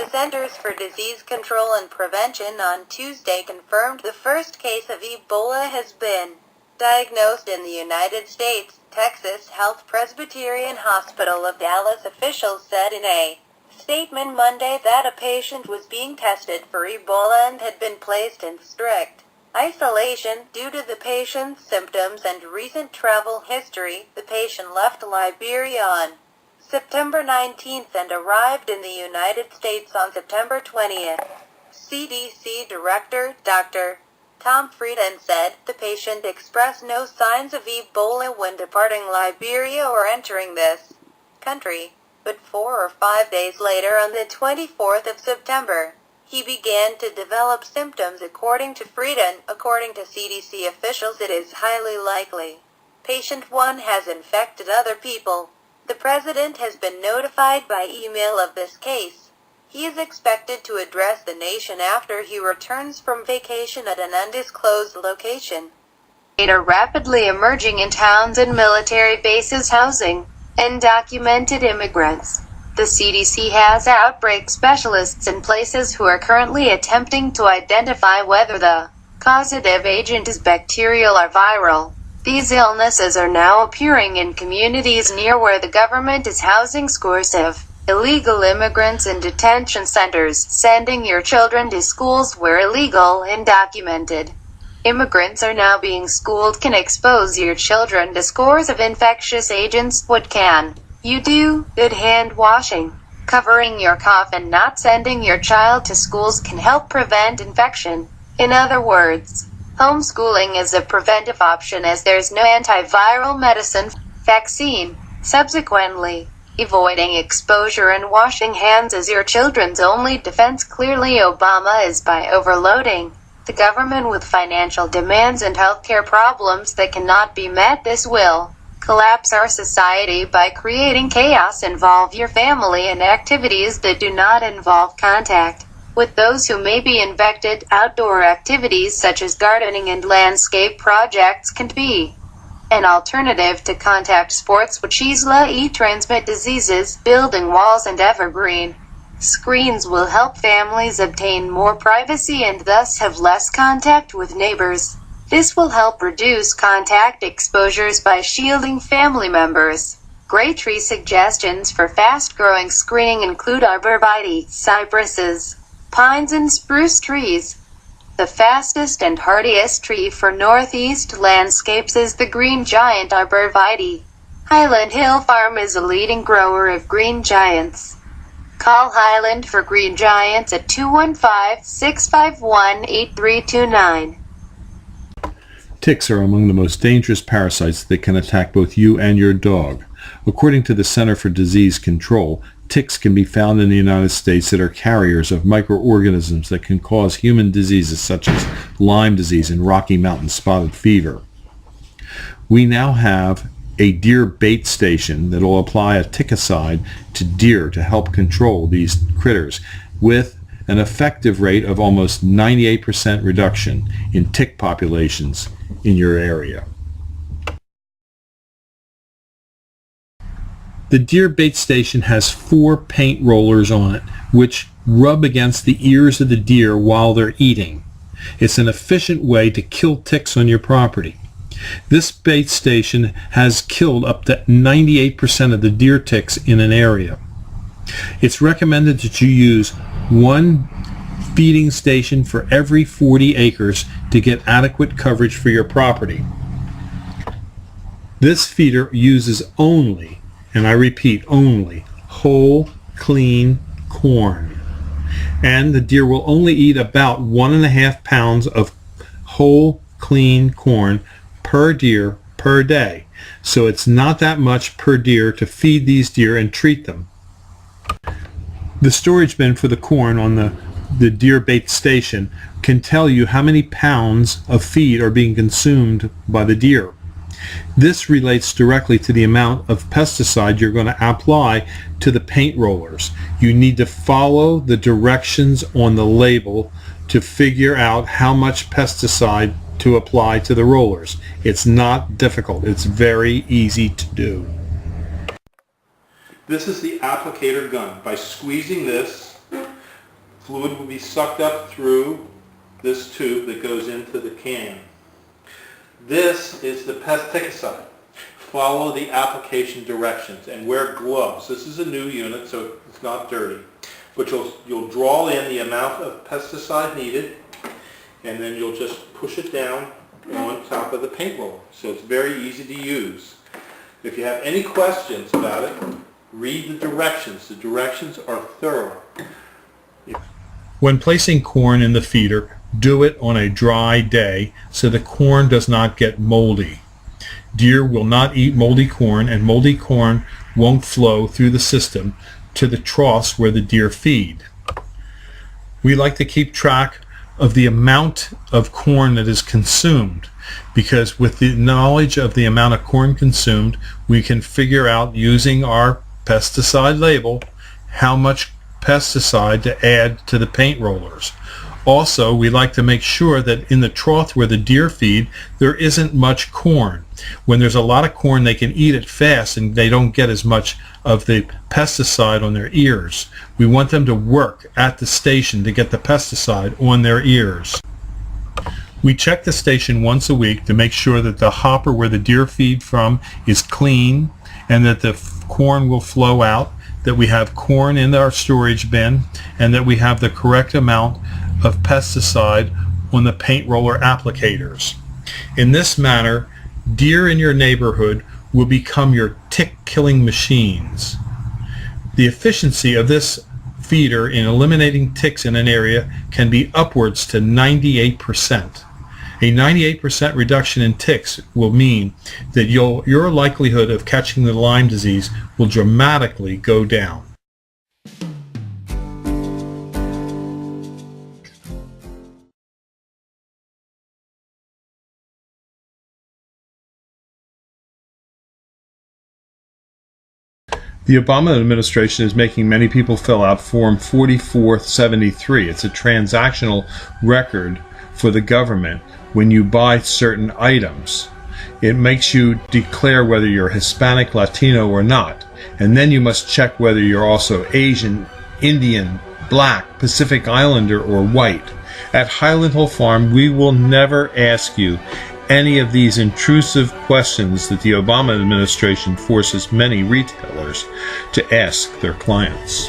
The Centers for Disease Control and Prevention on Tuesday confirmed the first case of Ebola has been diagnosed in the United States. Texas Health Presbyterian Hospital of Dallas officials said in a statement Monday that a patient was being tested for Ebola and had been placed in strict isolation due to the patient's symptoms and recent travel history. The patient left Liberia on September 19th and arrived in the United States on September 20th. CDC Director Dr. Tom Frieden said the patient expressed no signs of Ebola when departing Liberia or entering this country, but 4 or 5 days later on the 24th of September, he began to develop symptoms. According to Frieden, according to CDC officials, it is highly likely patient 1 has infected other people. The president has been notified by email of this case. He is expected to address the nation after he returns from vacation at an undisclosed location. Are rapidly emerging in towns and military bases housing undocumented immigrants. The CDC has outbreak specialists in places who are currently attempting to identify whether the causative agent is bacterial or viral. These illnesses are now appearing in communities near where the government is housing scores of illegal immigrants in detention centers. Sending your children to schools where illegal, undocumented immigrants are now being schooled can expose your children to scores of infectious agents. What can you do? Good hand washing, covering your cough, and not sending your child to schools can help prevent infection. In other words, homeschooling is a preventive option as there's no antiviral medicine, vaccine. Subsequently, avoiding exposure and washing hands is your children's only defense. Clearly, Obama is by overloading the government with financial demands and healthcare problems that cannot be met. This will collapse our society by creating chaos. Involve your family in activities that do not involve contact with those who may be infected. Outdoor activities such as gardening and landscape projects can be an alternative to contact sports which easily transmit diseases. Building walls and evergreen screens will help families obtain more privacy and thus have less contact with neighbors. This will help reduce contact exposures by shielding family members. Great tree suggestions for fast-growing screening include arborvitae, cypresses, pines and spruce trees. The fastest and hardiest tree for northeast landscapes is the green giant arborvitae. Highland Hill Farm is a leading grower of green giants. Call Highland for green giants at 215-651-8329. Ticks are among the most dangerous parasites that can attack both you and your dog. According to the Center for Disease Control, ticks can be found in the United States that are carriers of microorganisms that can cause human diseases such as Lyme disease and Rocky Mountain spotted fever. We now have a deer bait station that will apply a ticicide to deer to help control these critters with an effective rate of almost 98% reduction in tick populations in your area. The deer bait station has 4 paint rollers on it, which rub against the ears of the deer while they're eating. It's an efficient way to kill ticks on your property. This bait station has killed up to 98% of the deer ticks in an area. It's recommended that you use 1 feeding station for every 40 acres to get adequate coverage for your property. This feeder uses only, and I repeat, only whole, clean corn. And the deer will only eat about 1.5 pounds of whole, clean corn per deer per day. So it's not that much per deer to feed these deer and treat them. The storage bin for the corn on the deer bait station can tell you how many pounds of feed are being consumed by the deer. This relates directly to the amount of pesticide you're going to apply to the paint rollers. You need to follow the directions on the label to figure out how much pesticide to apply to the rollers. It's not difficult. It's very easy to do. This is the applicator gun. By squeezing this, Fluid will be sucked up through this tube that goes into the can. This is the pesticide. Follow the application directions and wear gloves. This is a new unit, so it's not dirty. But you'll draw in the amount of pesticide needed, and then you'll just push it down on top of the paint roller. So it's very easy to use. If you have any questions about it, read the directions. The directions are thorough. When placing corn in the feeder, do it on a dry day so the corn does not get moldy. Deer will not eat moldy corn, and moldy corn won't flow through the system to the troughs where the deer feed. We like to keep track of the amount of corn that is consumed, because with the knowledge of the amount of corn consumed, we can figure out, using our pesticide label, how much pesticide to add to the paint rollers. Also, we like to make sure that in the trough where the deer feed, there isn't much corn. When there's a lot of corn, they can eat it fast and they don't get as much of the pesticide on their ears. We want them to work at the station to get the pesticide on their ears. We check the station once a week to make sure that the hopper where the deer feed from is clean and that the corn will flow out, that we have corn in our storage bin, and that we have the correct amount of pesticide on the paint roller applicators. In this manner, deer in your neighborhood will become your tick-killing machines. The efficiency of this feeder in eliminating ticks in an area can be upwards to 98%. A 98% reduction in ticks will mean that your likelihood of catching the Lyme disease will dramatically go down. The Obama administration is making many people fill out Form 4473. It's a transactional record for the government when you buy certain items. It makes you declare whether you're Hispanic, Latino, or not. And then you must check whether you're also Asian, Indian, Black, Pacific Islander, or white. At Highland Hill Farm, we will never ask you any of these intrusive questions that the Obama administration forces many retailers to ask their clients.